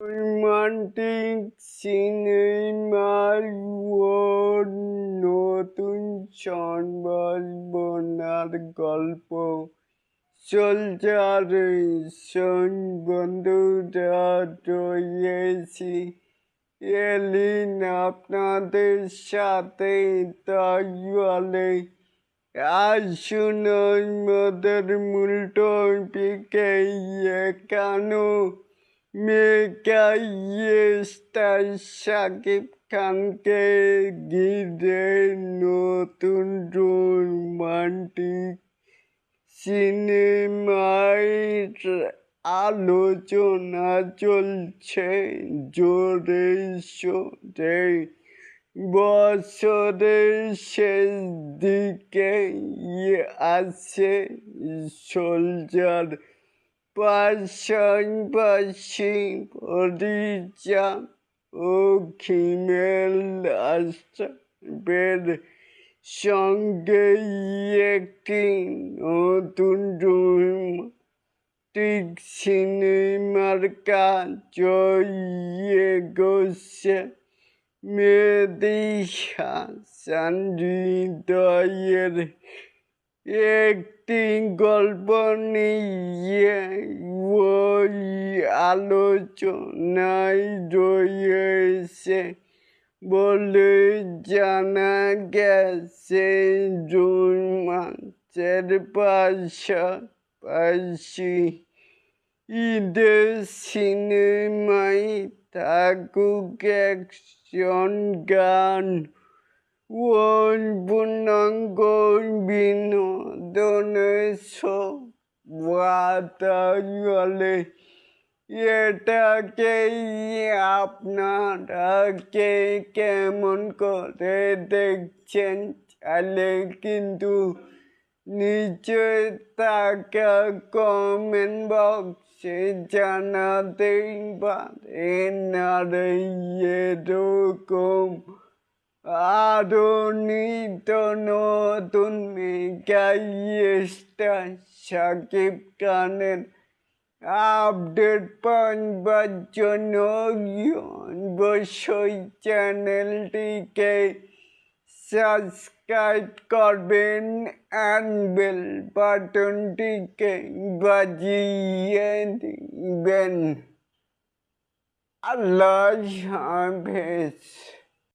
Romantic সিনেমার নতুন সংবর্ধনার গল্প সোলজারেশন বন্ধুরা রয়েছি এলিন আপনাদের সাথে তাই বলে আসুন আমাদের মূল টপিকে একানো মেগাস্টার শাকিব খানকে ঘিরে নতুন রোমান্টিক সিনেমার আলোচনা চলছে জোরে সোরে। বছরের শেষ দিকে আসে সোলজার, পাশাপাশি পরিচালক ও খিমেল আশরাফের সঙ্গে একটি নতুন রোমান্টিক সিনেমার কাজ এগোচ্ছে। মেহেদী হাসান হৃদয়ের একটি গল্প নিয়ে ওই আলোচনায় রয়েছে বলে জানা গেছে। রোমান্সের পাশাপাশি ঈদের সিনেমায় থাকুক অ্যাকশন, গান ও পূর্ণাঙ্গ বিনোদনের বলে এটাকেই আপনারা কেমন করে দেখছেন চাইলে কিন্তু নিচে থাকা কমেন্ট বক্সে জানাতেই পারেন। আর এরকম আরো নিত্য নতুন মেগাস্টার শাকিব খানের আপডেট পাওয়ার জন্য অবশ্যই চ্যানেলটিকে সাবস্ক্রাইব করবেন অ্যান্ড বেল বাটনটিকে বাজিয়ে দিবেন। আল্লাহ হাফেজ।